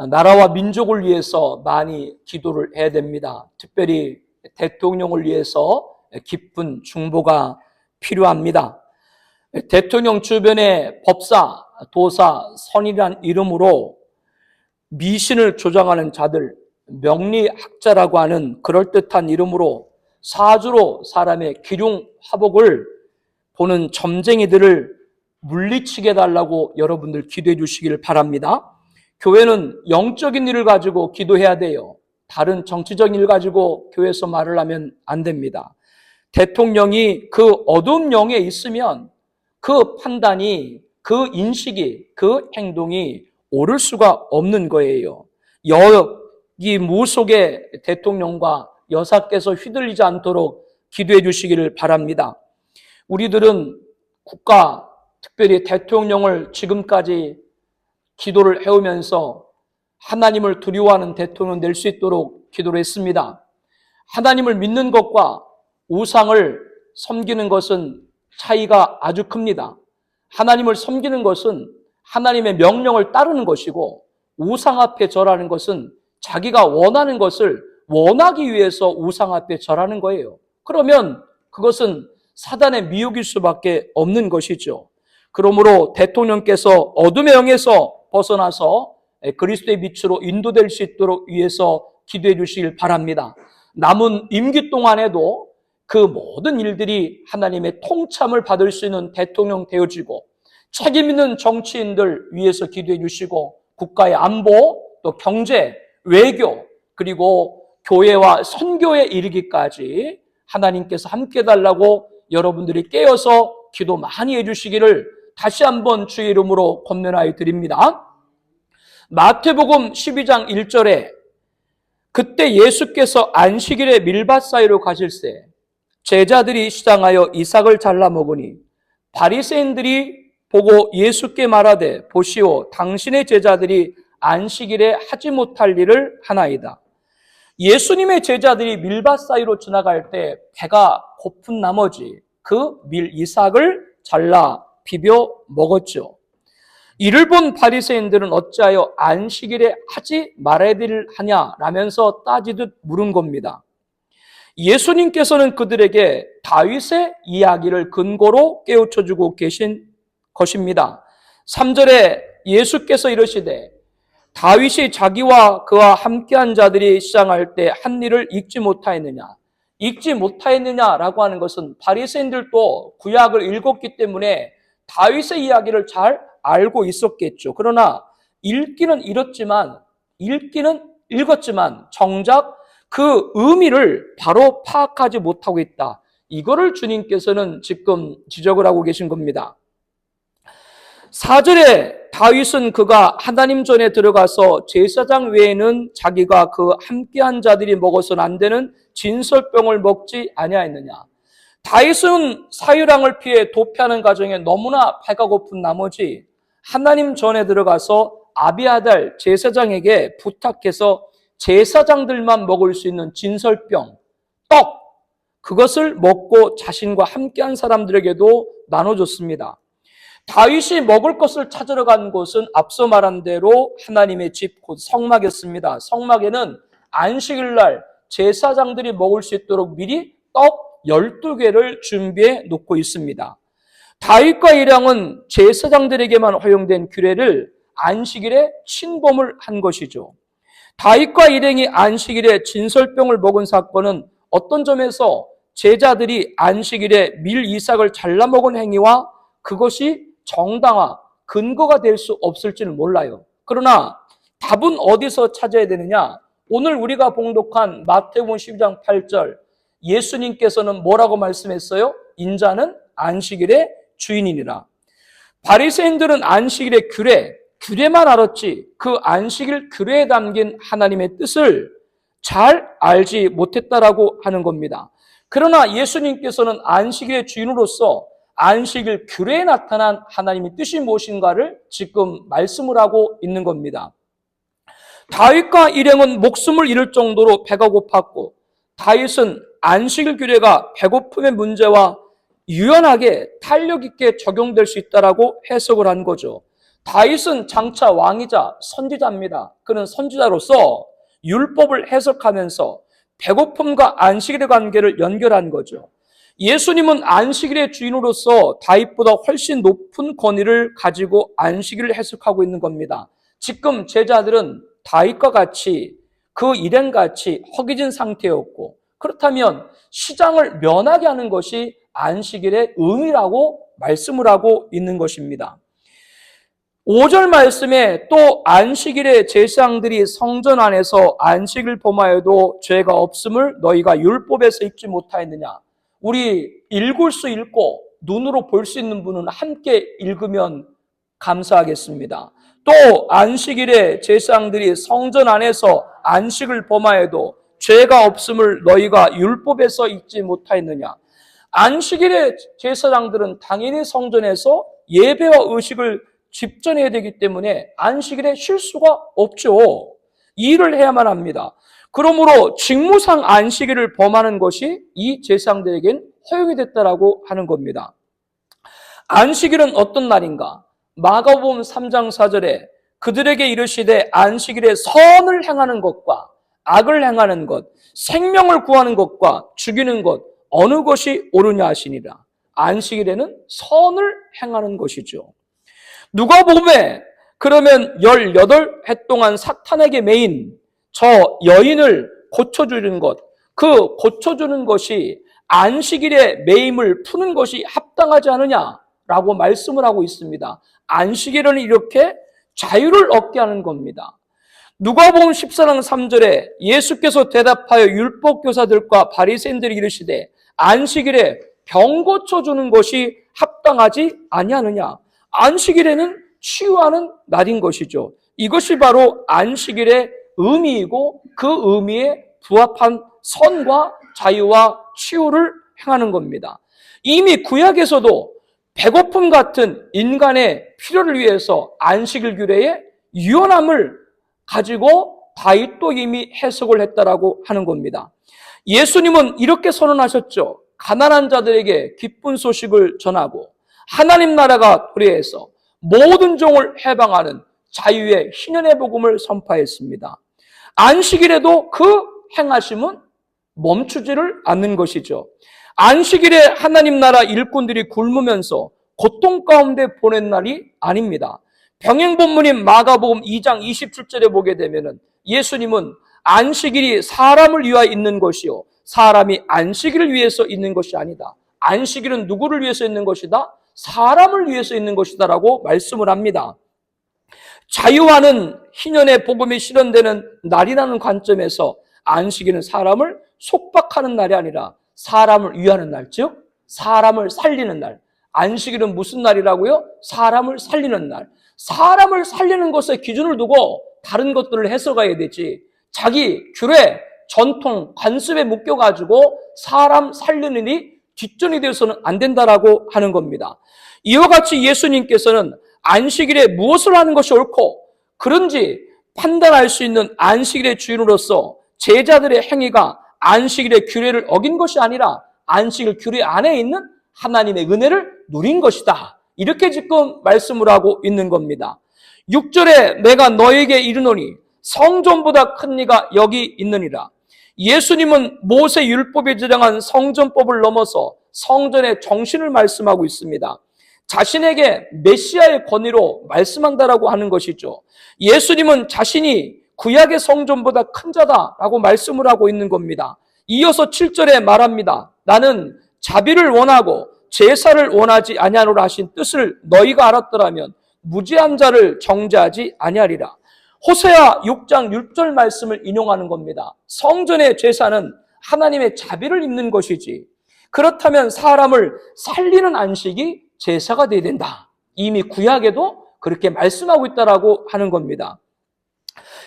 나라와 민족을 위해서 많이 기도를 해야 됩니다. 특별히 대통령을 위해서 깊은 중보가 필요합니다. 대통령 주변에 법사, 도사, 선이란 이름으로 미신을 조장하는 자들, 명리학자라고 하는 그럴듯한 이름으로 사주로 사람의 기륭화복을 보는 점쟁이들을 물리치게 해달라고 여러분들 기도해 주시기를 바랍니다. 교회는 영적인 일을 가지고 기도해야 돼요. 다른 정치적인 일 가지고 교회에서 말을 하면 안 됩니다. 대통령이 그 어두운 영에 있으면 그 판단이, 그 인식이, 그 행동이 옳을 수가 없는 거예요. 여기 무속의 대통령과 여사께서 휘둘리지 않도록 기도해 주시기를 바랍니다. 우리들은 국가, 특별히 대통령을 지금까지 기도를 해오면서 하나님을 두려워하는 대통령 될 수 있도록 기도를 했습니다. 하나님을 믿는 것과 우상을 섬기는 것은 차이가 아주 큽니다. 하나님을 섬기는 것은 하나님의 명령을 따르는 것이고, 우상 앞에 절하는 것은 자기가 원하는 것을 원하기 위해서 우상 앞에 절하는 거예요. 그러면 그것은 사단의 미혹일 수밖에 없는 것이죠. 그러므로 대통령께서 어둠의 영에서 벗어나서 그리스도의 빛으로 인도될 수 있도록 위해서 기도해 주시길 바랍니다. 남은 임기 동안에도 그 모든 일들이 하나님의 통참을 받을 수 있는 대통령 되어지고, 책임 있는 정치인들 위해서 기도해 주시고, 국가의 안보, 또 경제, 외교, 그리고 교회와 선교에 이르기까지 하나님께서 함께 해달라고 여러분들이 깨어서 기도 많이 해주시기를 다시 한번 주의 이름으로 권면하여 드립니다. 마태복음 12장 1절에 그때 예수께서 안식일에 밀밭 사이로 가실새 제자들이 시장하여 이삭을 잘라 먹으니 바리새인들이 보고 예수께 말하되 보시오 당신의 제자들이 안식일에 하지 못할 일을 하나이다. 예수님의 제자들이 밀밭 사이로 지나갈 때 배가 고픈 나머지 그 이삭을 잘라 비벼 먹었죠. 이를 본 바리새인들은 어찌하여 안식일에 하지 말아야 될 일을 하냐라면서 따지듯 물은 겁니다. 예수님께서는 그들에게 다윗의 이야기를 근거로 깨우쳐주고 계신 것입니다. 3절에 예수께서 이르시되 다윗이 자기와 그와 함께한 자들이 시장할 때 한 일을 읽지 못하였느냐. 읽지 못하였느냐라고 하는 것은 바리새인들도 구약을 읽었기 때문에 다윗의 이야기를 잘 알고 있었겠죠. 그러나 읽기는 읽었지만 정작 그 의미를 바로 파악하지 못하고 있다. 이거를 주님께서는 지금 지적을 하고 계신 겁니다. 4절에 다윗은 그가 하나님 전에 들어가서 제사장 외에는 자기가 그 함께한 자들이 먹어서는 안 되는 진설병을 먹지 아니하였느냐. 다윗은 사유랑을 피해 도피하는 과정에 너무나 배가 고픈 나머지 하나님 전에 들어가서 아비아달 제사장에게 부탁해서 제사장들만 먹을 수 있는 진설병, 떡, 그것을 먹고 자신과 함께한 사람들에게도 나눠줬습니다. 다윗이 먹을 것을 찾으러 간 곳은 앞서 말한 대로 하나님의 집, 곧 성막이었습니다. 성막에는 안식일날 제사장들이 먹을 수 있도록 미리 떡 12개를 준비해 놓고 있습니다. 다윗과 일왕은 제사장들에게만 허용된 규례를 안식일에 침범을 한 것이죠. 다윗과 일행이 안식일에 진설병을 먹은 사건은 어떤 점에서 제자들이 안식일에 이삭을 잘라 먹은 행위와 그것이 정당화, 근거가 될 수 없을지는 몰라요. 그러나 답은 어디서 찾아야 되느냐? 오늘 우리가 봉독한 마태복음 12장 8절 예수님께서는 뭐라고 말씀했어요? 인자는 안식일의 주인이니라. 바리새인들은 안식일의 규례만 알았지 그 안식일 규례에 담긴 하나님의 뜻을 잘 알지 못했다라고 하는 겁니다. 그러나 예수님께서는 안식일의 주인으로서 안식일 규례에 나타난 하나님의 뜻이 무엇인가를 지금 말씀을 하고 있는 겁니다. 다윗과 일행은 목숨을 잃을 정도로 배가 고팠고 다윗은 안식일 규례가 배고픔의 문제와 유연하게 탄력 있게 적용될 수 있다라고 해석을 한 거죠. 다윗은 장차 왕이자 선지자입니다. 그는 선지자로서 율법을 해석하면서 배고픔과 안식일의 관계를 연결한 거죠. 예수님은 안식일의 주인으로서 다윗보다 훨씬 높은 권위를 가지고 안식일을 해석하고 있는 겁니다. 지금 제자들은 다윗과 같이 그 일행같이 허기진 상태였고, 그렇다면 시장을 면하게 하는 것이 안식일의 의미라고 말씀을 하고 있는 것입니다. 5절 말씀에 또 안식일에 제사장들이 성전 안에서 안식을 범하여도 죄가 없음을 너희가 율법에서 읽지 못하였느냐. 우리 읽을 수 읽고 눈으로 볼 수 있는 분은 함께 읽으면 감사하겠습니다. 또 안식일에 제사장들이 성전 안에서 안식을 범하여도 죄가 없음을 너희가 율법에서 읽지 못하였느냐. 안식일에 제사장들은 당연히 성전에서 예배와 의식을 집전해야 되기 때문에 안식일에 쉴 수가 없죠. 일을 해야만 합니다. 그러므로 직무상 안식일을 범하는 것이 이 제사장들에겐 허용이 됐다라고 하는 겁니다. 안식일은 어떤 날인가? 마가복음 3장 4절에 그들에게 이르시되 안식일에 선을 행하는 것과 악을 행하는 것, 생명을 구하는 것과 죽이는 것 어느 것이 옳으냐 하시니라. 안식일에는 선을 행하는 것이죠. 누가복음에 그러면 18해 동안 사탄에게 매인 저 여인을 고쳐주는 것, 그 고쳐주는 것이 안식일에 매임을 푸는 것이 합당하지 않느냐라고 말씀을 하고 있습니다. 안식일은 이렇게 자유를 얻게 하는 겁니다. 누가복음 14장 3절에 예수께서 대답하여 율법교사들과 바리새인들이 이르시되 안식일에 병 고쳐주는 것이 합당하지 아니하느냐. 안식일에는 치유하는 날인 것이죠. 이것이 바로 안식일의 의미이고 그 의미에 부합한 선과 자유와 치유를 행하는 겁니다. 이미 구약에서도 배고픔 같은 인간의 필요를 위해서 안식일 규례의 유연함을 가지고 다윗도 이미 해석을 했다라고 하는 겁니다. 예수님은 이렇게 선언하셨죠. 가난한 자들에게 기쁜 소식을 전하고 하나님 나라가 도래해서 모든 종을 해방하는 자유의 희년의 복음을 선포했습니다. 안식일에도 그 행하심은 멈추지를 않는 것이죠. 안식일에 하나님 나라 일꾼들이 굶으면서 고통 가운데 보낸 날이 아닙니다. 병행 본문인 마가복음 2장 27절에 보게 되면은 예수님은 안식일이 사람을 위하여 있는 것이요 사람이 안식일을 위해서 있는 것이 아니다. 안식일은 누구를 위해서 있는 것이다? 사람을 위해서 있는 것이다라고 말씀을 합니다. 자유하는 희년의 복음이 실현되는 날이라는 관점에서 안식일은 사람을 속박하는 날이 아니라 사람을 위하는 날, 즉 사람을 살리는 날. 안식일은 무슨 날이라고요? 사람을 살리는 날. 사람을 살리는 것에 기준을 두고 다른 것들을 해석해야 되지. 자기 규례, 전통, 관습에 묶여가지고 사람 살리는 일이 뒷전이 되어서는 안 된다라고 하는 겁니다. 이와 같이 예수님께서는 안식일에 무엇을 하는 것이 옳고 그런지 판단할 수 있는 안식일의 주인으로서 제자들의 행위가 안식일의 규례를 어긴 것이 아니라 안식일 규례 안에 있는 하나님의 은혜를 누린 것이다. 이렇게 지금 말씀을 하고 있는 겁니다. 6절에 내가 너에게 이르노니 성전보다 큰 이가 여기 있느니라. 예수님은 모세 율법에 제정한 성전법을 넘어서 성전의 정신을 말씀하고 있습니다. 자신에게 메시아의 권위로 말씀한다라고 하는 것이죠. 예수님은 자신이 구약의 성전보다 큰 자다라고 말씀을 하고 있는 겁니다. 이어서 7절에 말합니다. 나는 자비를 원하고 제사를 원하지 아니하노라 하신 뜻을 너희가 알았더라면 무죄한 자를 정죄하지 아니하리라. 호세아 6장 6절 말씀을 인용하는 겁니다. 성전의 제사는 하나님의 자비를 입는 것이지 그렇다면 사람을 살리는 안식이 제사가 되어야 된다. 이미 구약에도 그렇게 말씀하고 있다라고 하는 겁니다.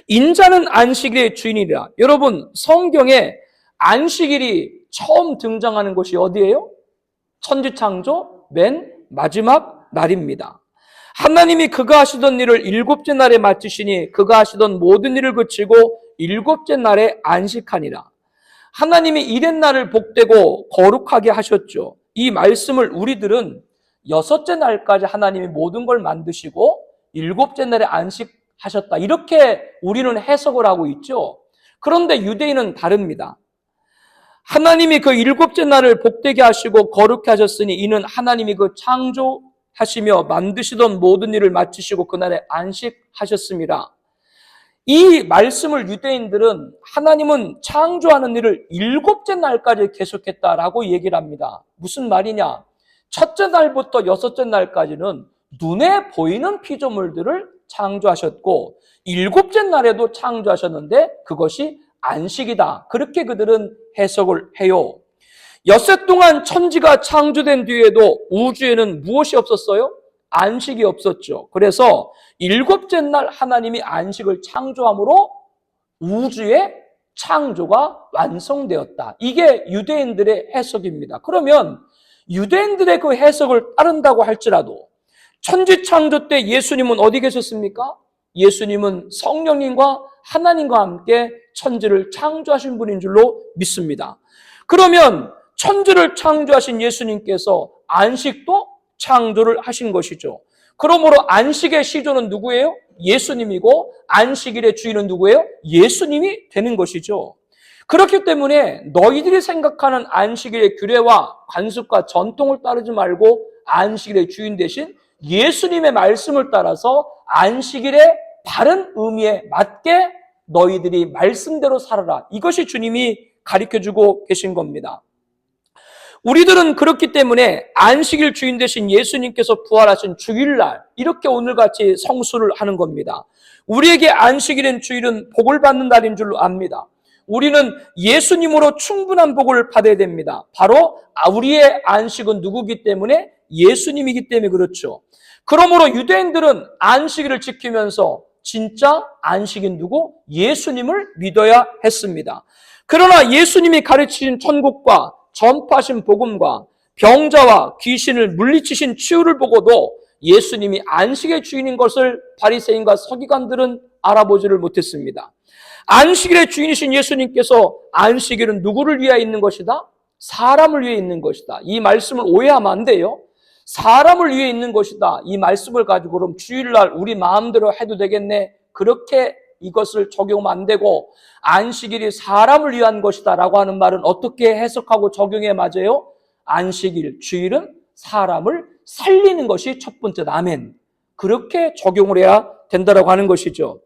인자는 안식일의 주인이라. 여러분 성경에 안식일이 처음 등장하는 곳이 어디예요? 천지창조 맨 마지막 날입니다. 하나님이 그가 하시던 일을 일곱째 날에 마치시니 그가 하시던 모든 일을 그치고 일곱째 날에 안식하니라. 하나님이 일의 날을 복되고 거룩하게 하셨죠. 이 말씀을 우리들은 여섯째 날까지 하나님이 모든 걸 만드시고 일곱째 날에 안식하셨다. 이렇게 우리는 해석을 하고 있죠. 그런데 유대인은 다릅니다. 하나님이 그 일곱째 날을 복되게 하시고 거룩게 하셨으니 이는 하나님이 그 창조하시며 만드시던 모든 일을 마치시고 그날에 안식하셨습니다. 이 말씀을 유대인들은 하나님은 창조하는 일을 일곱째 날까지 계속했다라고 얘기를 합니다. 무슨 말이냐? 첫째 날부터 여섯째 날까지는 눈에 보이는 피조물들을 창조하셨고 일곱째 날에도 창조하셨는데 그것이 안식이다. 그렇게 그들은 해석을 해요. 엿새 동안 천지가 창조된 뒤에도 우주에는 무엇이 없었어요? 안식이 없었죠. 그래서 일곱째 날 하나님이 안식을 창조함으로 우주의 창조가 완성되었다. 이게 유대인들의 해석입니다. 그러면 유대인들의 그 해석을 따른다고 할지라도 천지 창조 때 예수님은 어디 계셨습니까? 예수님은 성령님과 하나님과 함께 천지를 창조하신 분인 줄로 믿습니다. 그러면 천지를 창조하신 예수님께서 안식도 창조를 하신 것이죠. 그러므로 안식의 시조는 누구예요? 예수님이고 안식일의 주인은 누구예요? 예수님이 되는 것이죠. 그렇기 때문에 너희들이 생각하는 안식일의 규례와 관습과 전통을 따르지 말고 안식일의 주인 대신 예수님의 말씀을 따라서 안식일의 바른 의미에 맞게 너희들이 말씀대로 살아라. 이것이 주님이 가르쳐주고 계신 겁니다. 우리들은 그렇기 때문에 안식일 주인 되신 예수님께서 부활하신 주일날 이렇게 오늘같이 성수를 하는 겁니다. 우리에게 안식일인 주일은 복을 받는 날인 줄로 압니다. 우리는 예수님으로 충분한 복을 받아야 됩니다. 바로 우리의 안식은 누구기 때문에? 예수님이기 때문에 그렇죠. 그러므로 유대인들은 안식일을 지키면서 진짜 안식인 누구? 예수님을 믿어야 했습니다. 그러나 예수님이 가르치신 천국과 전파하신 복음과 병자와 귀신을 물리치신 치유를 보고도 예수님이 안식의 주인인 것을 바리새인과 서기관들은 알아보지를 못했습니다. 안식일의 주인이신 예수님께서 안식일은 누구를 위하여 있는 것이다? 사람을 위해 있는 것이다. 이 말씀을 오해하면 안 돼요. 사람을 위해 있는 것이다. 이 말씀을 가지고 그럼 주일날 우리 마음대로 해도 되겠네. 그렇게 이것을 적용하면 안 되고 안식일이 사람을 위한 것이다 라고 하는 말은 어떻게 해석하고 적용해 맞아요? 안식일, 주일은 사람을 살리는 것이 첫 번째다. 아멘. 그렇게 적용을 해야 된다라고 하는 것이죠.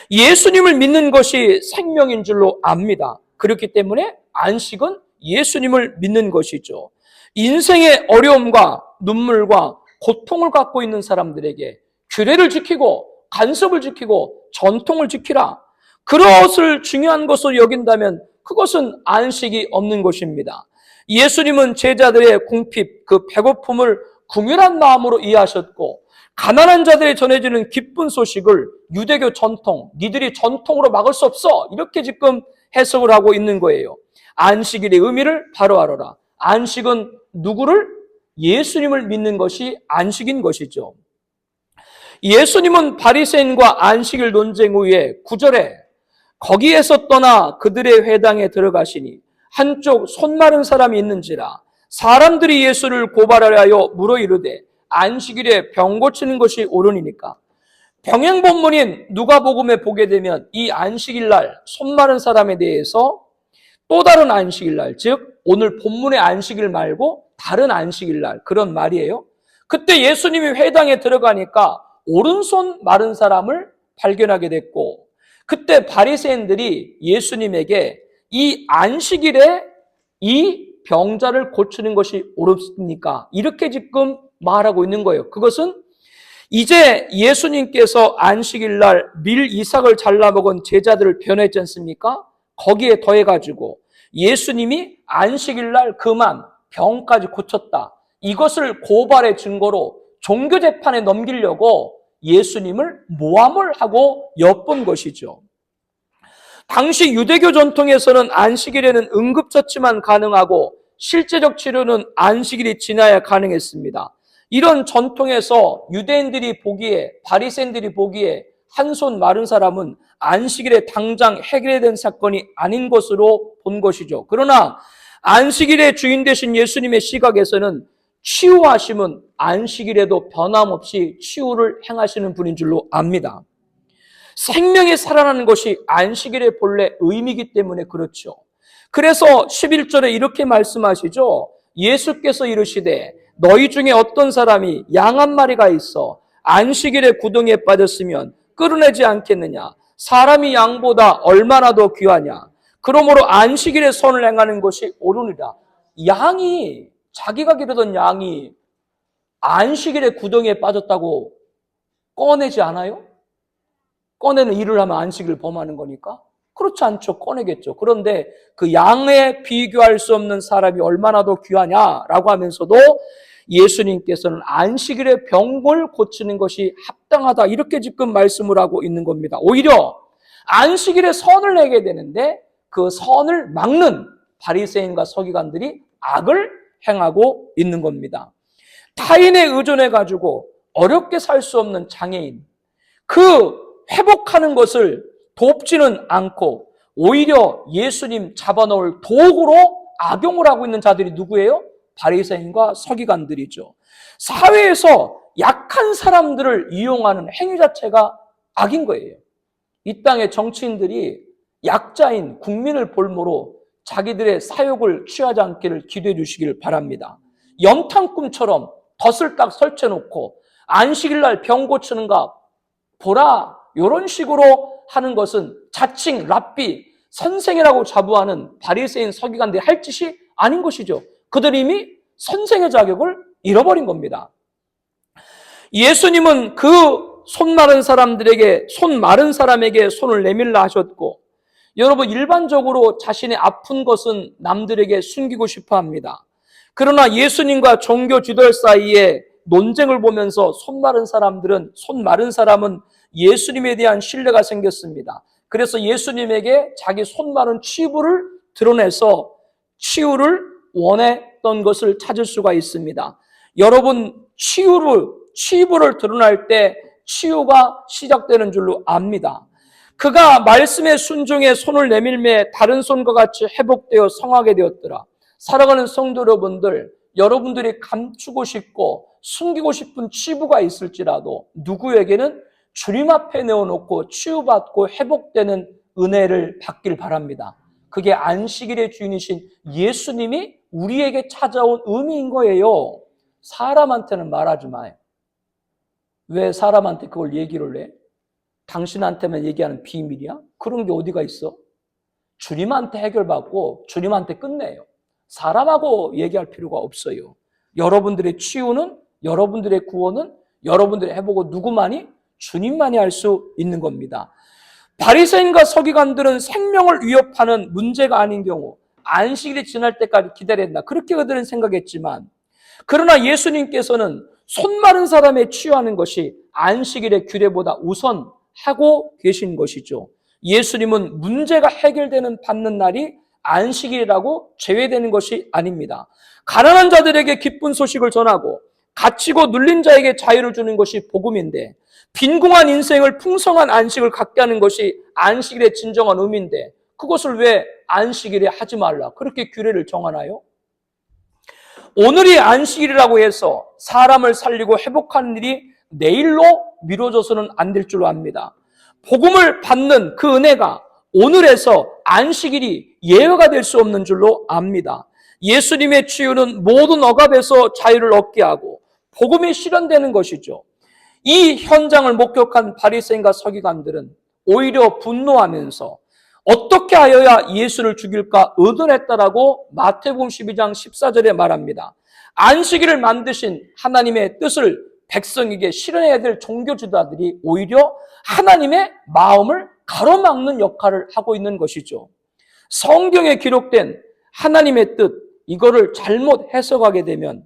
예수님을 믿는 것이 생명인 줄로 압니다. 그렇기 때문에 안식은 예수님을 믿는 것이죠. 인생의 어려움과 눈물과 고통을 갖고 있는 사람들에게 규례를 지키고 간섭을 지키고 전통을 지키라. 그것을 중요한 것으로 여긴다면 그것은 안식이 없는 것입니다. 예수님은 제자들의 궁핍, 그 배고픔을 궁휼한 마음으로 이해하셨고 가난한 자들에 전해지는 기쁜 소식을 유대교 전통, 니들이 전통으로 막을 수 없어. 이렇게 지금 해석을 하고 있는 거예요. 안식일의 의미를 바로 알아라. 안식은 누구를? 예수님을 믿는 것이 안식인 것이죠. 예수님은 바리새인과 안식일 논쟁 후에 9절에 거기에서 떠나 그들의 회당에 들어가시니 한쪽 손 마른 사람이 있는지라 사람들이 예수를 고발하려 하여 물어 이르되 안식일에 병 고치는 것이 옳으니까. 병행 본문인 누가복음에 보게 되면 이 안식일날 손 마른 사람에 대해서 또 다른 안식일날, 즉 오늘 본문의 안식일 말고 다른 안식일날 그런 말이에요. 그때 예수님이 회당에 들어가니까 오른손 마른 사람을 발견하게 됐고 그때 바리새인들이 예수님에게 이 안식일에 이 병자를 고치는 것이 옳습니까? 이렇게 지금 말하고 있는 거예요. 그것은 이제 예수님께서 안식일날 밀 이삭을 잘라 먹은 제자들을 변했지 않습니까? 거기에 더해가지고 예수님이 안식일날 그만 병까지 고쳤다. 이것을 고발의 증거로 종교재판에 넘기려고 예수님을 모함을 하고 엿본 것이죠. 당시 유대교 전통에서는 안식일에는 응급처치만 가능하고 실제적 치료는 안식일이 지나야 가능했습니다. 이런 전통에서 유대인들이 보기에, 바리새인들이 보기에 한 손 마른 사람은 안식일에 당장 해결된 사건이 아닌 것으로 본 것이죠. 그러나 안식일의 주인 되신 예수님의 시각에서는 치유하심은 안식일에도 변함없이 치유를 행하시는 분인 줄로 압니다. 생명이 살아나는 것이 안식일의 본래 의미이기 때문에 그렇죠. 그래서 11절에 이렇게 말씀하시죠. 예수께서 이르시되 너희 중에 어떤 사람이 양 한 마리가 있어 안식일에 구덩이에 빠졌으면 끌어내지 않겠느냐. 사람이 양보다 얼마나 더 귀하냐. 그러므로 안식일에 선을 행하는 것이 옳으니라. 양이, 자기가 기르던 양이 안식일에 구덩이에 빠졌다고 꺼내지 않아요? 꺼내는 일을 하면 안식일을 범하는 거니까? 그렇지 않죠. 꺼내겠죠. 그런데 그 양에 비교할 수 없는 사람이 얼마나 더 귀하냐라고 하면서도 예수님께서는 안식일에 병을 고치는 것이 합당하다, 이렇게 지금 말씀을 하고 있는 겁니다. 오히려 안식일에 선을 내게 되는데 그 선을 막는 바리새인과 서기관들이 악을 행하고 있는 겁니다. 타인에 의존해 가지고 어렵게 살 수 없는 장애인, 그 회복하는 것을 돕지는 않고 오히려 예수님 잡아놓을 도구로 악용을 하고 있는 자들이 누구예요? 바리새인과 서기관들이죠. 사회에서 약한 사람들을 이용하는 행위 자체가 악인 거예요. 이 땅의 정치인들이 약자인 국민을 볼모로 자기들의 사욕을 취하지 않기를 기도해 주시길 바랍니다. 염탕꿈처럼 덫을 딱 설치해놓고 안식일날 병 고치는가 보라, 이런 식으로 하는 것은 자칭 랍비, 선생이라고 자부하는 바리새인 서기관들이 할 짓이 아닌 것이죠. 그들이 이미 선생의 자격을 잃어버린 겁니다. 예수님은 그 손 마른 사람에게 손을 내밀라 하셨고, 여러분 일반적으로 자신의 아픈 것은 남들에게 숨기고 싶어 합니다. 그러나 예수님과 종교 지도자 사이에 논쟁을 보면서 손 마른 사람은 예수님에 대한 신뢰가 생겼습니다. 그래서 예수님에게 자기 손 마른 치부를 드러내서 치유를 원했던 것을 찾을 수가 있습니다. 여러분, 치부를 드러날 때 치유가 시작되는 줄로 압니다. 그가 말씀에 순종해 손을 내밀매 다른 손과 같이 회복되어 성하게 되었더라. 사랑하는 성도 여러분들, 여러분들이 감추고 싶고 숨기고 싶은 치부가 있을지라도 누구에게는 주님 앞에 내어놓고 치유받고 회복되는 은혜를 받길 바랍니다. 그게 안식일의 주인이신 예수님이 우리에게 찾아온 의미인 거예요. 사람한테는 말하지 마요. 왜 사람한테 그걸 얘기를 해? 당신한테만 얘기하는 비밀이야? 그런 게 어디가 있어? 주님한테 해결받고 주님한테 끝내요. 사람하고 얘기할 필요가 없어요. 여러분들의 치유는, 여러분들의 구원은, 여러분들의 회복은 누구만이? 주님만이 할 수 있는 겁니다. 바리새인과 서기관들은 생명을 위협하는 문제가 아닌 경우 안식일이 지날 때까지 기다렸나, 그렇게 그들은 생각했지만, 그러나 예수님께서는 손 마른 사람에 치유하는 것이 안식일의 규례보다 우선하고 계신 것이죠. 예수님은 문제가 해결되는 받는 날이 안식일이라고 제외되는 것이 아닙니다. 가난한 자들에게 기쁜 소식을 전하고 갇히고 눌린 자에게 자유를 주는 것이 복음인데, 빈궁한 인생을 풍성한 안식을 갖게 하는 것이 안식일의 진정한 의미인데 그것을 왜 안식일에 하지 말라, 그렇게 규례를 정하나요? 오늘이 안식일이라고 해서 사람을 살리고 회복하는 일이 내일로 미뤄져서는 안 될 줄로 압니다. 복음을 받는 그 은혜가 오늘에서 안식일이 예외가 될 수 없는 줄로 압니다. 예수님의 치유는 모든 억압에서 자유를 얻게 하고 복음이 실현되는 것이죠. 이 현장을 목격한 바리새인과 서기관들은 오히려 분노하면서 어떻게 하여야 예수를 죽일까 의논했다라고 마태복음 12장 14절에 말합니다. 안식일을 만드신 하나님의 뜻을 백성에게 실현해야 될 종교 지도자들이 오히려 하나님의 마음을 가로막는 역할을 하고 있는 것이죠. 성경에 기록된 하나님의 뜻, 이거를 잘못 해석하게 되면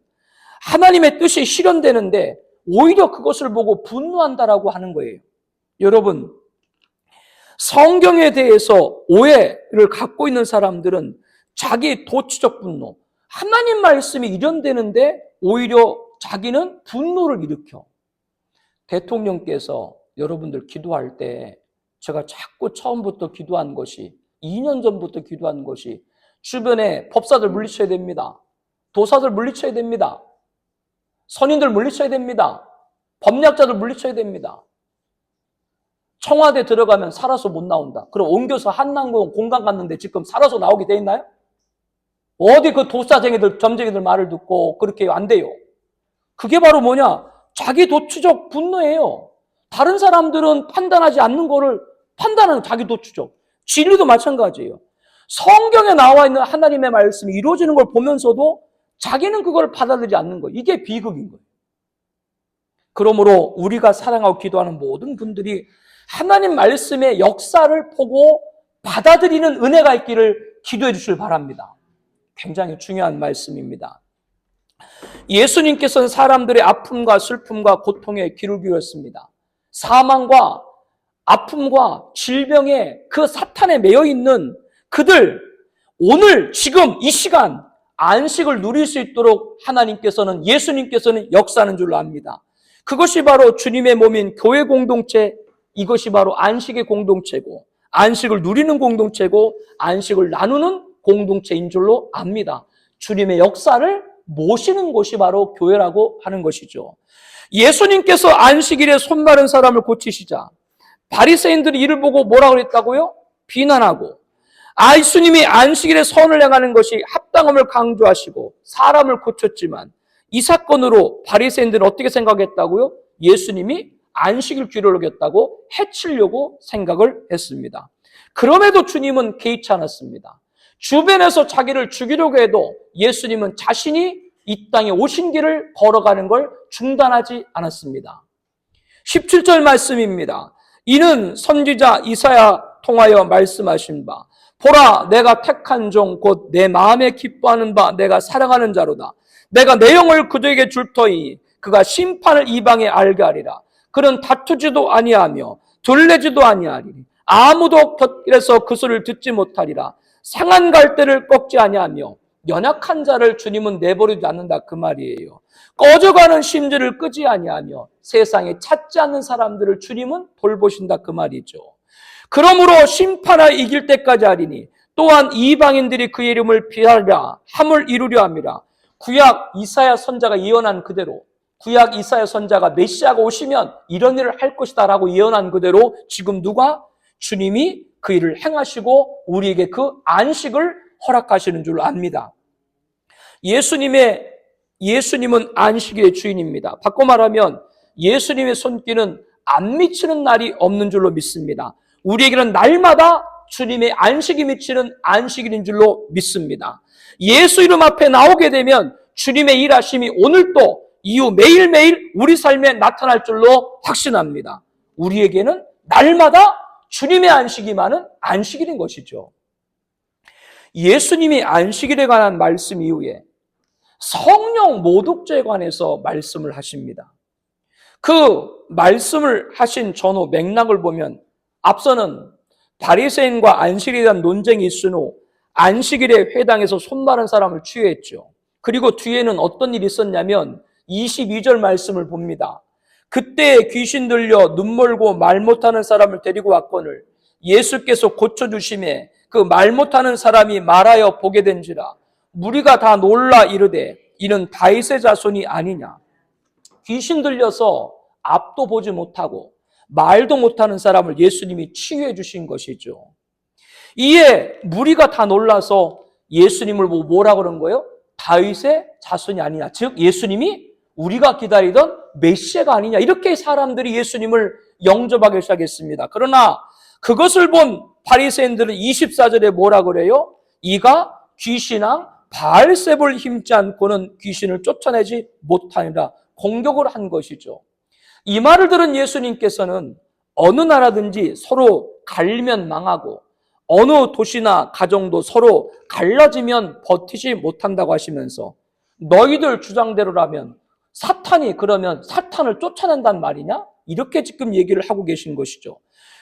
하나님의 뜻이 실현되는데 오히려 그것을 보고 분노한다라고 하는 거예요. 여러분, 성경에 대해서 오해를 갖고 있는 사람들은 자기 도치적 분노, 하나님 말씀이 이련되는데 오히려 자기는 분노를 일으켜. 대통령께서 여러분들 기도할 때 제가 자꾸 처음부터 기도한 것이, 2년 전부터 기도한 것이, 주변에 법사들 물리쳐야 됩니다. 도사들 물리쳐야 됩니다. 선인들 물리쳐야 됩니다. 법약자들 물리쳐야 됩니다. 청와대 들어가면 살아서 못 나온다. 그럼 옮겨서 한남공 공간 갔는데 지금 살아서 나오게 돼 있나요? 어디 그 도사쟁이들, 점쟁이들 말을 듣고 그렇게 안 돼요. 그게 바로 뭐냐? 자기 도취적 분노예요. 다른 사람들은 판단하지 않는 거를 판단하는 자기 도취적. 진리도 마찬가지예요. 성경에 나와 있는 하나님의 말씀이 이루어지는 걸 보면서도 자기는 그걸 받아들이지 않는 거예요. 이게 비극인 거예요. 그러므로 우리가 사랑하고 기도하는 모든 분들이 하나님 말씀의 역사를 보고 받아들이는 은혜가 있기를 기도해 주시길 바랍니다. 굉장히 중요한 말씀입니다. 예수님께서는 사람들의 아픔과 슬픔과 고통에 귀를 기울였습니다. 사망과 아픔과 질병에 그 사탄에 매여 있는 그들, 오늘 지금 이 시간 안식을 누릴 수 있도록 하나님께서는, 예수님께서는 역사하는 줄로 압니다. 그것이 바로 주님의 몸인 교회 공동체, 이것이 바로 안식의 공동체고, 안식을 누리는 공동체고, 안식을 나누는 공동체인 줄로 압니다. 주님의 역사를 모시는 곳이 바로 교회라고 하는 것이죠. 예수님께서 안식일에 손 마른 사람을 고치시자 바리새인들이 이를 보고 뭐라고 그랬다고요? 비난하고, 예수님이 안식일에 선을 행하는 것이 합당함을 강조하시고 사람을 고쳤지만 이 사건으로 바리새인들은 어떻게 생각했다고요? 예수님이 안식일 규례를 어겼다고 해치려고 생각을 했습니다. 그럼에도 주님은 개의치 않았습니다. 주변에서 자기를 죽이려고 해도 예수님은 자신이 이 땅에 오신 길을 걸어가는 걸 중단하지 않았습니다. 17절 말씀입니다. 이는 선지자 이사야 통하여 말씀하신 바, 보라 내가 택한 종 곧 내 마음에 기뻐하는 바 내가 사랑하는 자로다. 내가 내 영을 그들에게 줄 터이니 그가 심판을 이방에 알게 하리라. 그는 다투지도 아니하며 둘레지도 아니하리니 아무도 곁길에서 그 소리를 듣지 못하리라. 상한 갈대를 꺾지 아니하며 연약한 자를 주님은 내버리지 않는다, 그 말이에요. 꺼져가는 심지를 끄지 아니하며 세상에 찾지 않는 사람들을 주님은 돌보신다, 그 말이죠. 그러므로 심판하여 이길 때까지 하리니 또한 이방인들이 그의 이름을 비하리라 함을 이루려 함이라. 구약 이사야 선자가 예언한 그대로, 구약 이사야 선자가 메시아가 오시면 이런 일을 할 것이다 라고 예언한 그대로 지금 누가? 주님이 그 일을 행하시고 우리에게 그 안식을 허락하시는 줄 압니다. 예수님은 안식일의 주인입니다. 바꿔 말하면 예수님의 손길은 안 미치는 날이 없는 줄로 믿습니다. 우리에게는 날마다 주님의 안식이 미치는 안식일인 줄로 믿습니다. 예수 이름 앞에 나오게 되면 주님의 일하심이 오늘도 이후 매일매일 우리 삶에 나타날 줄로 확신합니다. 우리에게는 날마다 주님의 안식이 많은 안식일인 것이죠. 예수님이 안식일에 관한 말씀 이후에 성령 모독죄에 관해서 말씀을 하십니다. 그 말씀을 하신 전후 맥락을 보면 앞서는 바리새인과 안식일에 대한 논쟁이 있은 후 안식일에 회당에서 손 마른 사람을 취해했죠. 그리고 뒤에는 어떤 일이 있었냐면 22절 말씀을 봅니다. 그때 귀신 들려 눈 멀고 말 못하는 사람을 데리고 왔거늘 예수께서 고쳐주심에 그 말 못하는 사람이 말하여 보게 된지라. 무리가 다 놀라 이르되 이는 다윗의 자손이 아니냐. 귀신 들려서 앞도 보지 못하고 말도 못하는 사람을 예수님이 치유해 주신 것이죠. 이에 무리가 다 놀라서 예수님을 보고 뭐라 그런 거예요? 다윗의 자손이 아니냐. 즉 예수님이 우리가 기다리던 메시아가 아니냐. 이렇게 사람들이 예수님을 영접하기 시작했습니다. 그러나 그것을 본 바리새인들은 24절에 뭐라 그래요? 이가 귀신왕 바알세불 힘지 않고는 귀신을 쫓아내지 못하니라. 공격을 한 것이죠. 이 말을 들은 예수님께서는 어느 나라든지 서로 갈리면 망하고 어느 도시나 가정도 서로 갈라지면 버티지 못한다고 하시면서 너희들 주장대로라면 사탄이 그러면 사탄을 쫓아낸단 말이냐? 이렇게 지금 얘기를 하고 계신 것이죠.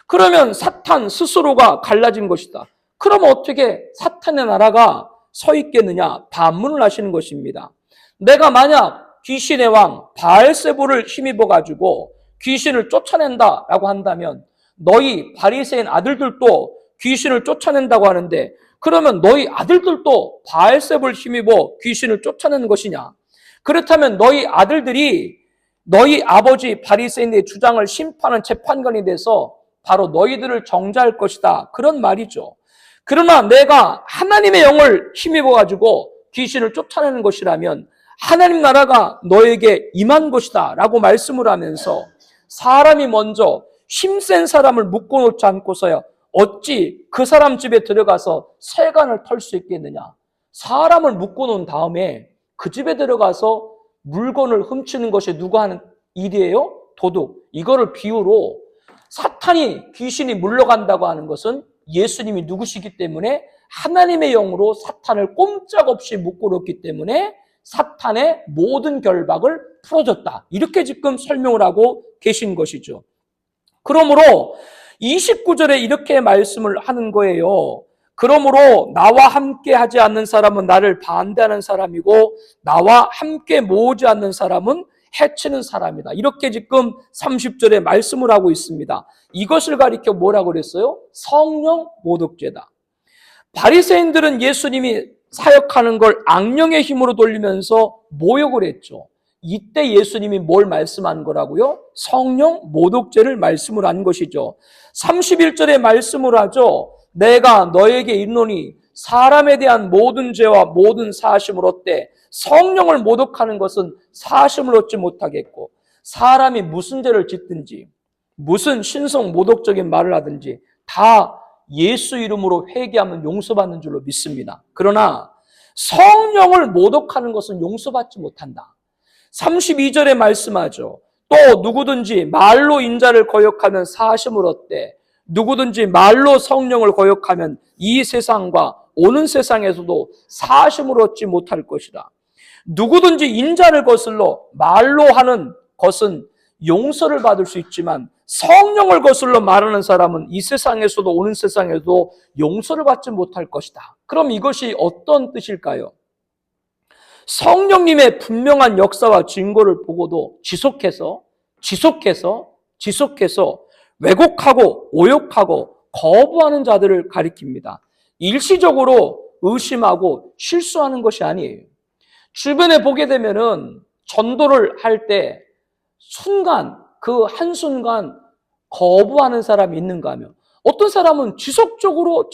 그러면 사탄 스스로가 갈라진 것이다. 그러면 어떻게 사탄의 나라가 서 있겠느냐? 반문을 하시는 것입니다. 내가 만약 귀신의 왕 바알세불을 힘입어가지고 귀신을 쫓아낸다라고 한다면 너희 바리새인 아들들도 귀신을 쫓아낸다고 하는데 그러면 너희 아들들도 바알세불을 힘입어 귀신을 쫓아내는 것이냐? 그렇다면 너희 아들들이 너희 아버지 바리새인의 주장을 심판하는 재판관이 돼서 바로 너희들을 정죄할 것이다. 그런 말이죠. 그러나 내가 하나님의 영을 힘입어 가지고 귀신을 쫓아내는 것이라면 하나님 나라가 너에게 임한 것이다 라고 말씀을 하면서 사람이 먼저 힘센 사람을 묶어놓지 않고서야 어찌 그 사람 집에 들어가서 세간을 털 수 있겠느냐. 사람을 묶어놓은 다음에 그 집에 들어가서 물건을 훔치는 것이 누가 하는 일이에요? 도둑. 이거를 비유로 사탄이 귀신이 물러간다고 하는 것은 예수님이 누구시기 때문에 하나님의 영으로 사탄을 꼼짝없이 묶어놓기 때문에 사탄의 모든 결박을 풀어줬다. 이렇게 지금 설명을 하고 계신 것이죠. 그러므로 29절에 이렇게 말씀을 하는 거예요. 그러므로 나와 함께 하지 않는 사람은 나를 반대하는 사람이고 나와 함께 모으지 않는 사람은 해치는 사람이다. 이렇게 지금 30절에 말씀을 하고 있습니다. 이것을 가리켜 뭐라고 그랬어요? 성령 모독죄다. 바리새인들은 예수님이 사역하는 걸 악령의 힘으로 돌리면서 모욕을 했죠. 이때 예수님이 뭘 말씀한 거라고요? 성령 모독죄를 말씀을 한 것이죠. 31절에 말씀을 하죠. 내가 너에게 이르노니 사람에 대한 모든 죄와 모든 사하심을 얻되 성령을 모독하는 것은 사하심을 얻지 못하겠고 사람이 무슨 죄를 짓든지 무슨 신성 모독적인 말을 하든지 다 예수 이름으로 회개하면 용서받는 줄로 믿습니다. 그러나 성령을 모독하는 것은 용서받지 못한다. 32절에 말씀하죠. 또 누구든지 말로 인자를 거역하면 사하심을 얻되 누구든지 말로 성령을 거역하면 이 세상과 오는 세상에서도 사하심을 얻지 못할 것이다. 누구든지 인자를 거슬러 말로 하는 것은 용서를 받을 수 있지만 성령을 거슬러 말하는 사람은 이 세상에서도 오는 세상에도 용서를 받지 못할 것이다. 그럼 이것이 어떤 뜻일까요? 성령님의 분명한 역사와 증거를 보고도 지속해서 왜곡하고 오욕하고 거부하는 자들을 가리킵니다. 일시적으로 의심하고 실수하는 것이 아니에요. 주변에 보게 되면은 전도를 할 때 그 한순간 거부하는 사람이 있는가 하면 어떤 사람은 지속적으로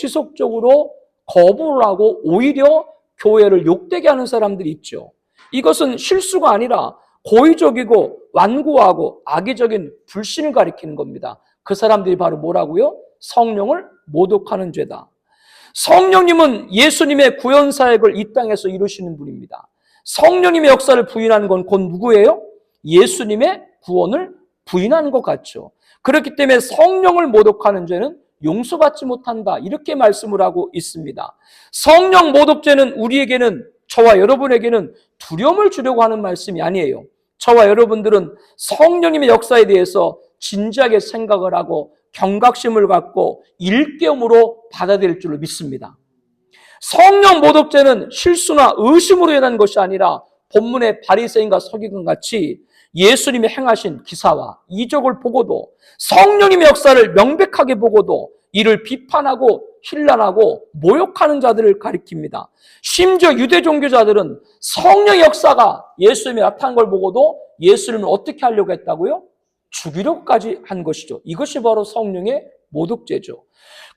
거부를 하고 오히려 교회를 욕되게 하는 사람들이 있죠. 이것은 실수가 아니라 고의적이고 완고하고 악의적인 불신을 가리키는 겁니다. 그 사람들이 바로 뭐라고요? 성령을 모독하는 죄다. 성령님은 예수님의 구원 사역을 이 땅에서 이루시는 분입니다. 성령님의 역사를 부인하는 건 곧 누구예요? 예수님의 구원을 부인하는 것 같죠. 그렇기 때문에 성령을 모독하는 죄는 용서받지 못한다. 이렇게 말씀을 하고 있습니다. 성령 모독죄는 우리에게는 저와 여러분에게는 두려움을 주려고 하는 말씀이 아니에요. 저와 여러분들은 성령님의 역사에 대해서 진지하게 생각을 하고 경각심을 갖고 일깨움으로 받아들일 줄로 믿습니다. 성령 모독죄는 실수나 의심으로 인한 것이 아니라 본문의 바리새인과 서기관 같이 예수님이 행하신 기사와 이적을 보고도 성령님의 역사를 명백하게 보고도 이를 비판하고 힐난하고 모욕하는 자들을 가리킵니다. 심지어 유대 종교자들은 성령의 역사가 예수님이 나타난 걸 보고도 예수님을 어떻게 하려고 했다고요? 죽이려고까지 한 것이죠. 이것이 바로 성령의 모독죄죠.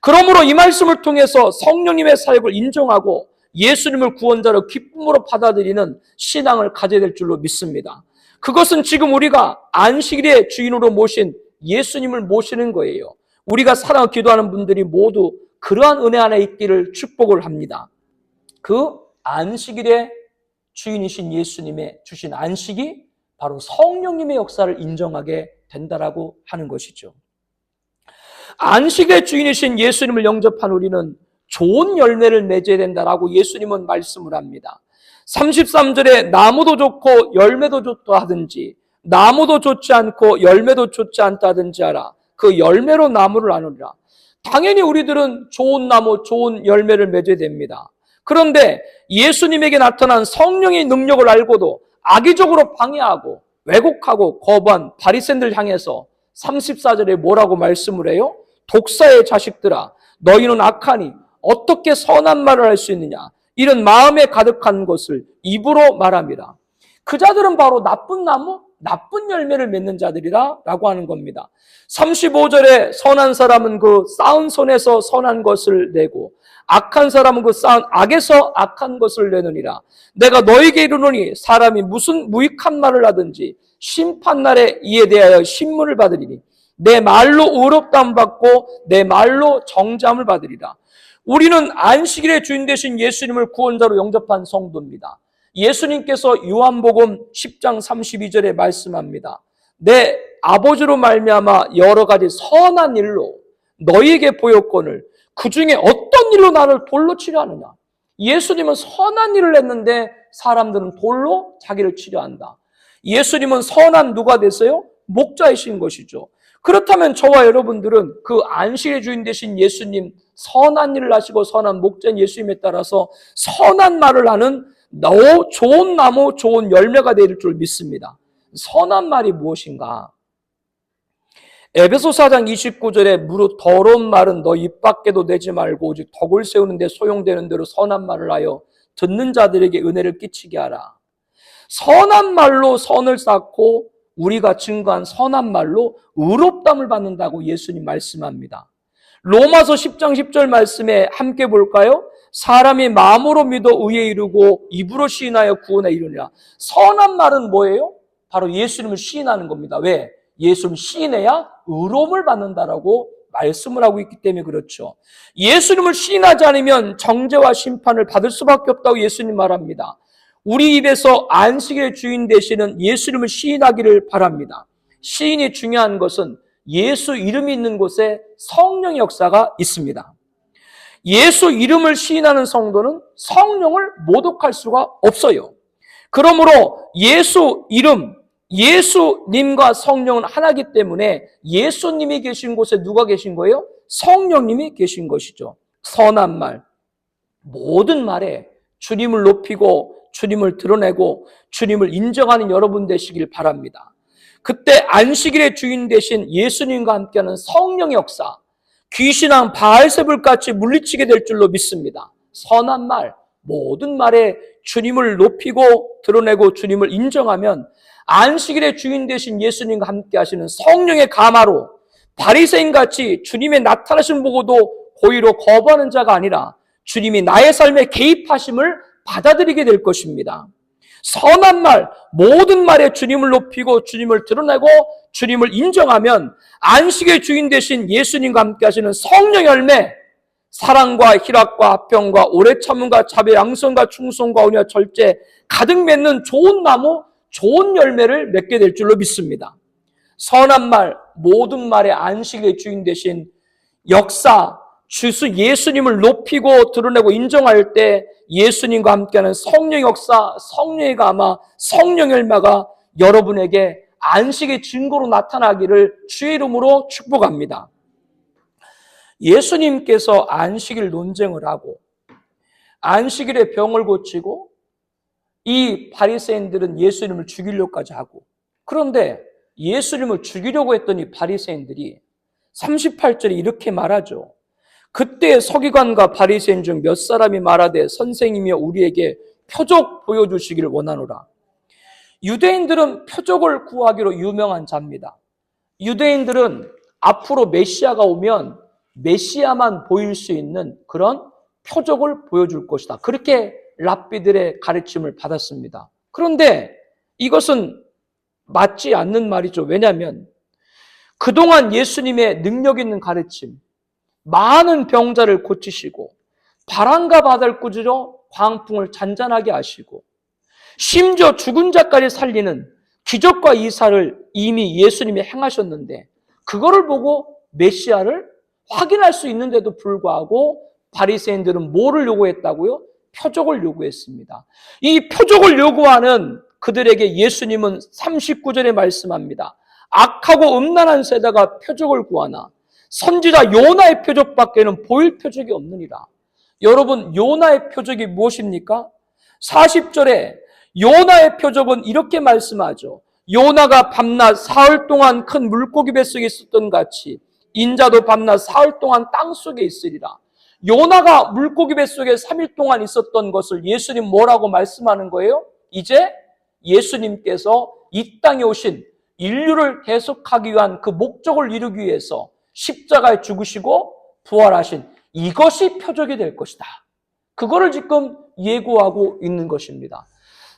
그러므로 이 말씀을 통해서 성령님의 사역을 인정하고 예수님을 구원자로 기쁨으로 받아들이는 신앙을 가져야 될 줄로 믿습니다. 그것은 지금 우리가 안식일의 주인으로 모신 예수님을 모시는 거예요. 우리가 사랑하고 기도하는 분들이 모두 그러한 은혜 안에 있기를 축복을 합니다. 그 안식일의 주인이신 예수님의 주신 안식이 바로 성령님의 역사를 인정하게 된다라고 하는 것이죠. 안식의 주인이신 예수님을 영접한 우리는 좋은 열매를 맺어야 된다라고 예수님은 말씀을 합니다. 33절에 나무도 좋고 열매도 좋다 하든지 나무도 좋지 않고 열매도 좋지 않다 하든지 하라. 그 열매로 나무를 나누리라. 당연히 우리들은 좋은 나무, 좋은 열매를 맺어야 됩니다. 그런데 예수님에게 나타난 성령의 능력을 알고도 악의적으로 방해하고 왜곡하고 거부한 바리새인들 향해서 34절에 뭐라고 말씀을 해요? 독사의 자식들아, 너희는 악하니 어떻게 선한 말을 할 수 있느냐? 이런 마음에 가득한 것을 입으로 말합니다. 그 자들은 바로 나쁜 나무, 나쁜 열매를 맺는 자들이라 라고 하는 겁니다. 35절에 선한 사람은 그 쌓은 손에서 선한 것을 내고 악한 사람은 그 쌓은 악에서 악한 것을 내느니라. 내가 너에게 이르노니 사람이 무슨 무익한 말을 하든지 심판날에 이에 대하여 신문을 받으리니 내 말로 의롭다함 받고 내 말로 정죄함을 받으리라. 우리는 안식일의 주인 되신 예수님을 구원자로 영접한 성도입니다. 예수님께서 요한복음 10장 32절에 말씀합니다. 내 아버지로 말미암아 여러 가지 선한 일로 너희에게 보였거늘 그 중에 어떤 일로 나를 돌로 치려 하느냐. 예수님은 선한 일을 했는데 사람들은 돌로 자기를 치려 한다. 예수님은 선한 누가 되세요? 목자이신 것이죠. 그렇다면 저와 여러분들은 그 안식의 주인 되신 예수님, 선한 일을 하시고 선한 목자인 예수님에 따라서 선한 말을 하는 좋은 나무, 좋은 열매가 될 줄 믿습니다. 선한 말이 무엇인가? 에베소 4장 29절에 무릇 더러운 말은 너 입 밖에도 내지 말고 오직 덕을 세우는 데 소용되는 대로 선한 말을 하여 듣는 자들에게 은혜를 끼치게 하라. 선한 말로 선을 쌓고 우리가 증거한 선한 말로 의롭다함을 받는다고 예수님 말씀합니다. 로마서 10장 10절 말씀에 함께 볼까요? 사람이 마음으로 믿어 의에 이르고 입으로 시인하여 구원에 이르니라. 선한 말은 뭐예요? 바로 예수님을 시인하는 겁니다. 왜? 예수님 시인해야 의로움을 받는다라고 말씀을 하고 있기 때문에 그렇죠. 예수님을 시인하지 않으면 정죄와 심판을 받을 수밖에 없다고 예수님 말합니다. 우리 입에서 안식의 주인 되시는 예수님을 시인하기를 바랍니다. 시인이 중요한 것은 예수 이름이 있는 곳에 성령의 역사가 있습니다. 예수 이름을 시인하는 성도는 성령을 모독할 수가 없어요. 그러므로 예수 이름, 예수님과 성령은 하나이기 때문에 예수님이 계신 곳에 누가 계신 거예요? 성령님이 계신 것이죠. 선한 말, 모든 말에 주님을 높이고 주님을 드러내고 주님을 인정하는 여러분 되시길 바랍니다. 그때 안식일의 주인 되신 예수님과 함께하는 성령의 역사, 귀신왕 바알세불같이 물리치게 될 줄로 믿습니다. 선한 말, 모든 말에 주님을 높이고 드러내고 주님을 인정하면 안식일의 주인 되신 예수님과 함께 하시는 성령의 감화로 바리새인같이 주님의 나타나심 보고도 고의로 거부하는 자가 아니라 주님이 나의 삶에 개입하심을 받아들이게 될 것입니다. 선한 말, 모든 말에 주님을 높이고 주님을 드러내고 주님을 인정하면 안식의 주인 되신 예수님과 함께 하시는 성령 열매, 사랑과 희락과 화평과 오래 참음과 자비, 양선과 충성과 온유와 절제 가득 맺는 좋은 나무, 좋은 열매를 맺게 될 줄로 믿습니다. 선한 말, 모든 말의 안식의 주인 되신 역사, 주수 예수님을 높이고 드러내고 인정할 때 예수님과 함께하는 성령 역사, 성령의 감화, 성령 열매가 여러분에게 안식의 증거로 나타나기를 주의 이름으로 축복합니다. 예수님께서 안식일 논쟁을 하고 안식일에 병을 고치고 이 바리새인들은 예수님을 죽이려고까지 하고, 그런데 예수님을 죽이려고 했더니 바리새인들이 38절에 이렇게 말하죠. 그때 서기관과 바리새인 중 몇 사람이 말하되 선생님이여 우리에게 표적 보여주시기를 원하노라. 유대인들은 표적을 구하기로 유명한 자입니다. 유대인들은 앞으로 메시아가 오면 메시아만 보일 수 있는 그런 표적을 보여줄 것이다. 그렇게 랍비들의 가르침을 받았습니다. 그런데 이것은 맞지 않는 말이죠. 왜냐하면 그동안 예수님의 능력 있는 가르침, 많은 병자를 고치시고 바람과 바다를 꾸짖어 광풍을 잔잔하게 하시고 심지어 죽은 자까지 살리는 기적과 이사를 이미 예수님이 행하셨는데 그거를 보고 메시아를 확인할 수 있는데도 불구하고 바리새인들은 뭐를 요구했다고요? 표적을 요구했습니다. 이 표적을 요구하는 그들에게 예수님은 39절에 말씀합니다. 악하고 음란한 세대가 표적을 구하나 선지자 요나의 표적밖에는 보일 표적이 없느니라. 여러분, 요나의 표적이 무엇입니까? 40절에 요나의 표적은 이렇게 말씀하죠. 요나가 밤낮 사흘 동안 큰 물고기 뱃속에 있었던 같이 인자도 밤낮 사흘 동안 땅속에 있으리라. 요나가 물고기 뱃속에 3일 동안 있었던 것을 예수님 뭐라고 말씀하는 거예요? 이제 예수님께서 이 땅에 오신 인류를 대속하기 위한 그 목적을 이루기 위해서 십자가에 죽으시고 부활하신 이것이 표적이 될 것이다. 그거를 지금 예고하고 있는 것입니다.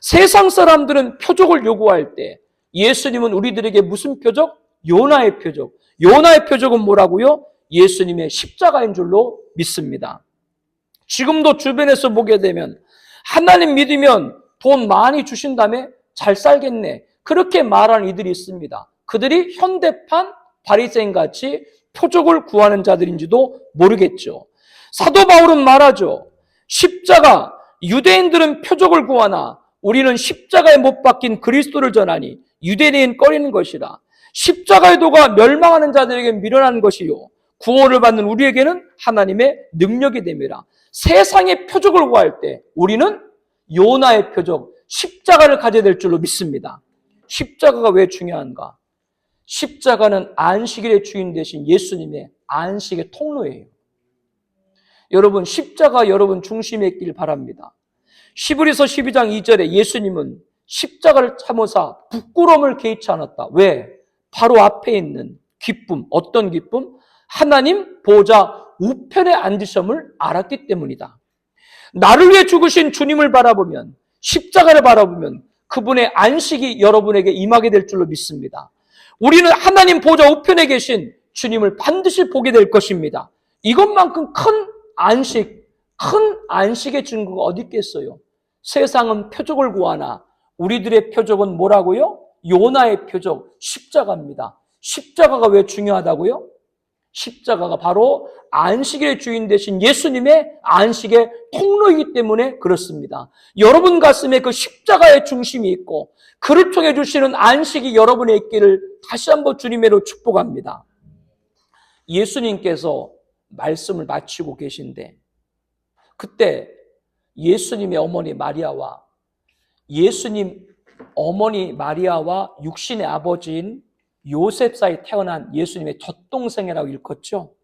세상 사람들은 표적을 요구할 때 예수님은 우리들에게 무슨 표적? 요나의 표적. 요나의 표적은 뭐라고요? 예수님의 십자가인 줄로 믿습니다. 지금도 주변에서 보게 되면 하나님 믿으면 돈 많이 주신 다음에 잘 살겠네. 그렇게 말하는 이들이 있습니다. 그들이 현대판 바리새인같이 표적을 구하는 자들인지도 모르겠죠. 사도 바울은 말하죠. 십자가, 유대인들은 표적을 구하나 우리는 십자가에 못 박힌 그리스도를 전하니 유대인은 꺼리는 것이라. 십자가의 도가 멸망하는 자들에게 미련한 것이요 구원을 받는 우리에게는 하나님의 능력이 됨이라. 세상의 표적을 구할 때 우리는 요나의 표적, 십자가를 가져야 될 줄로 믿습니다. 십자가가 왜 중요한가? 십자가는 안식일의 주인 되신 예수님의 안식의 통로예요. 여러분, 십자가 여러분 중심에 있길 바랍니다. 히브리서 12장 2절에 예수님은 십자가를 참으사 부끄러움을 개의치 않았다. 왜? 바로 앞에 있는 기쁨, 어떤 기쁨? 하나님 보좌 우편에 앉으심을 알았기 때문이다. 나를 위해 죽으신 주님을 바라보면, 십자가를 바라보면 그분의 안식이 여러분에게 임하게 될 줄로 믿습니다. 우리는 하나님 보좌 우편에 계신 주님을 반드시 보게 될 것입니다. 이것만큼 큰 안식의 증거가 어디 있겠어요? 세상은 표적을 구하나 우리들의 표적은 뭐라고요? 요나의 표적, 십자가입니다. 십자가가 왜 중요하다고요? 십자가가 바로 안식의 주인 되신 예수님의 안식의 통로이기 때문에 그렇습니다. 여러분 가슴에 그 십자가의 중심이 있고 그를 통해 주시는 안식이 여러분에 있기를 다시 한번 주님으로 축복합니다. 예수님께서 말씀을 마치고 계신데 그때 예수님의 어머니 마리아와 예수님 어머니 마리아와 육신의 아버지인 요셉 사이 태어난 예수님의 젖동생이라고 일컫죠.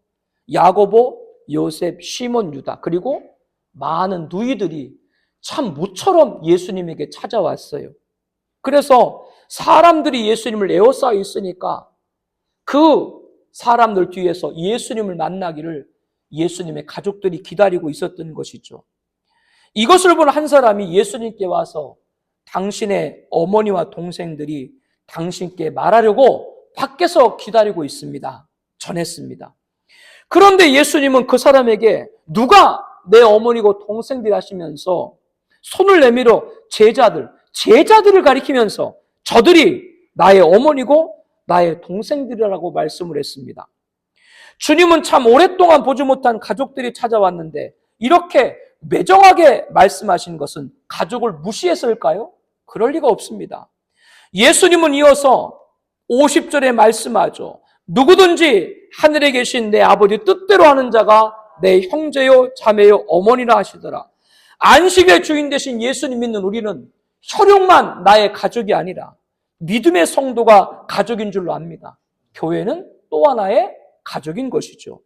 야고보, 요셉, 시몬, 유다 그리고 많은 누이들이 참 모처럼 예수님에게 찾아왔어요. 그래서 사람들이 예수님을 에워싸여 있으니까 그 사람들 뒤에서 예수님을 만나기를 예수님의 가족들이 기다리고 있었던 것이죠. 이것을 본 한 사람이 예수님께 와서 당신의 어머니와 동생들이 당신께 말하려고 밖에서 기다리고 있습니다. 전했습니다. 그런데 예수님은 그 사람에게 누가 내 어머니고 동생들이 하시면서 손을 내밀어 제자들을 가리키면서 저들이 나의 어머니고 나의 동생들이라고 말씀을 했습니다. 주님은 참 오랫동안 보지 못한 가족들이 찾아왔는데 이렇게 매정하게 말씀하신 것은 가족을 무시했을까요? 그럴 리가 없습니다. 예수님은 이어서 50절에 말씀하죠. 누구든지 하늘에 계신 내 아버지 뜻대로 하는 자가 내 형제요 자매요 어머니라 하시더라. 안식의 주인 되신 예수님 믿는 우리는 혈육만 나의 가족이 아니라 믿음의 성도가 가족인 줄로 압니다. 교회는 또 하나의 가족인 것이죠.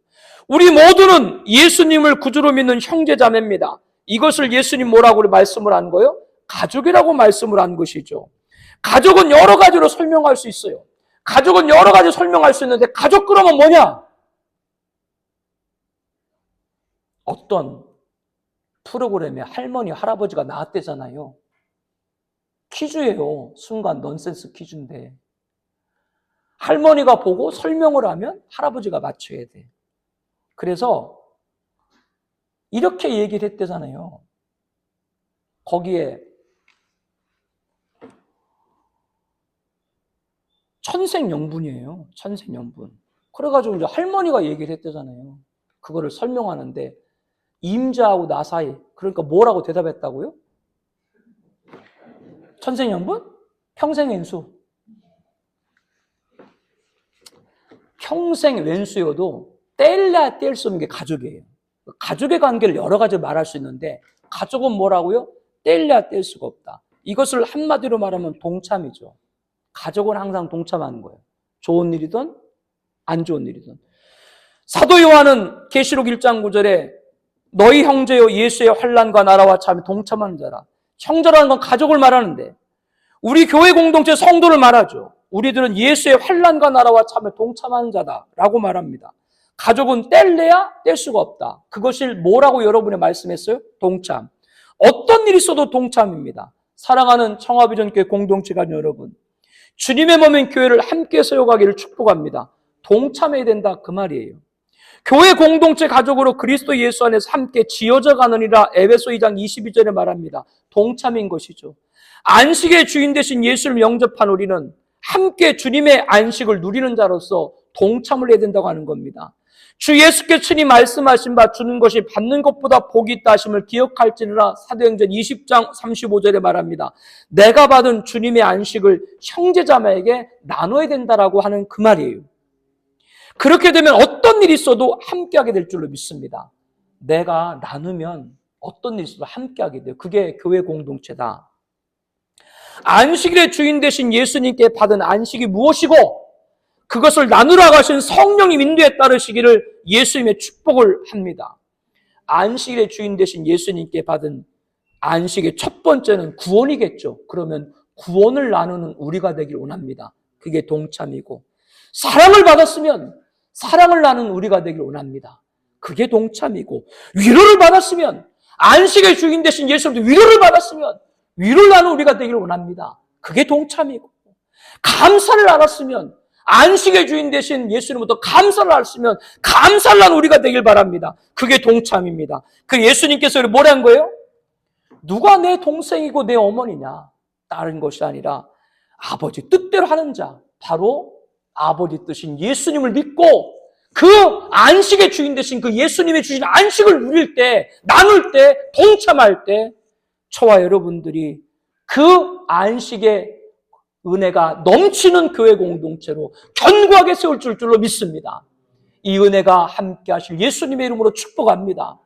우리 모두는 예수님을 구주로 믿는 형제자매입니다. 이것을 예수님 뭐라고 말씀을 한 거예요? 가족이라고 말씀을 한 것이죠. 가족은 여러 가지로 설명할 수 있어요. 가족은 여러 가지 설명할 수 있는데 가족 그러면 뭐냐? 어떤 프로그램에 할머니, 할아버지가 나왔대잖아요. 퀴즈예요. 순간 넌센스 퀴즈인데. 할머니가 보고 설명을 하면 할아버지가 맞춰야 돼. 그래서 이렇게 얘기를 했대잖아요. 거기에 천생연분이에요. 천생연분. 그래가지고 이제 할머니가 얘기를 했대잖아요. 그거를 설명하는데 임자하고 나 사이. 그러니까 뭐라고 대답했다고요? 천생연분? 평생연수. 평생 왼수여도 뗄래야 뗄 수 없는 게 가족이에요. 가족의 관계를 여러 가지 말할 수 있는데 가족은 뭐라고요? 뗄래야 뗄 수가 없다. 이것을 한마디로 말하면 동참이죠. 가족은 항상 동참하는 거예요. 좋은 일이든 안 좋은 일이든. 사도 요한은 계시록 1장 9절에 너희 형제요 예수의 환난과 나라와 참에 동참하는 자라. 형제라는 건 가족을 말하는데 우리 교회 공동체 성도를 말하죠. 우리들은 예수의 환난과 나라와 참에 동참하는 자다라고 말합니다. 가족은 뗄래야 뗄 수가 없다. 그것을 뭐라고 여러분이 말씀했어요? 동참. 어떤 일이 있어도 동참입니다. 사랑하는 청아비전교회 공동체 가족 여러분, 주님의 몸인 교회를 함께 세워가기를 축복합니다. 동참해야 된다 그 말이에요. 교회 공동체 가족으로 그리스도 예수 안에서 함께 지어져 가느니라 에베소 2장 22절에 말합니다. 동참인 것이죠. 안식의 주인 되신 예수를 영접한 우리는 함께 주님의 안식을 누리는 자로서 동참을 해야 된다고 하는 겁니다. 주 예수께 친히 말씀하신 바 주는 것이 받는 것보다 복이 있다 하심을 기억할지니라 사도행전 20장 35절에 말합니다. 내가 받은 주님의 안식을 형제자매에게 나눠야 된다라고 하는 그 말이에요. 그렇게 되면 어떤 일이 있어도 함께하게 될 줄로 믿습니다. 내가 나누면 어떤 일이 있어도 함께하게 돼요. 그게 교회 공동체다. 안식일의 주인 되신 예수님께 받은 안식이 무엇이고 그것을 나누라 가신 성령님 인도에 따르시기를 예수님의 축복을 합니다. 안식일의 주인 되신 예수님께 받은 안식의 첫 번째는 구원이겠죠. 그러면 구원을 나누는 우리가 되길 원합니다. 그게 동참이고, 사랑을 받았으면 사랑을 나누는 우리가 되길 원합니다. 그게 동참이고, 위로를 받았으면 안식의 주인 되신 예수님도 위로를 받았으면 위로를 나누는 우리가 되길 원합니다. 그게 동참이고, 감사를 알았으면 안식의 주인 되신 예수님부터 감사를 알았으면 감사를 하는 우리가 되길 바랍니다. 그게 동참입니다. 그 예수님께서 뭐라 한 거예요? 누가 내 동생이고 내 어머니냐? 다른 것이 아니라 아버지 뜻대로 하는 자, 바로 아버지 뜻인 예수님을 믿고 그 안식의 주인 되신 그 예수님의 주신 안식을 누릴 때, 나눌 때, 동참할 때 저와 여러분들이 그 안식의 은혜가 넘치는 교회 공동체로 견고하게 세울 줄로 믿습니다. 이 은혜가 함께 하실 예수님의 이름으로 축복합니다.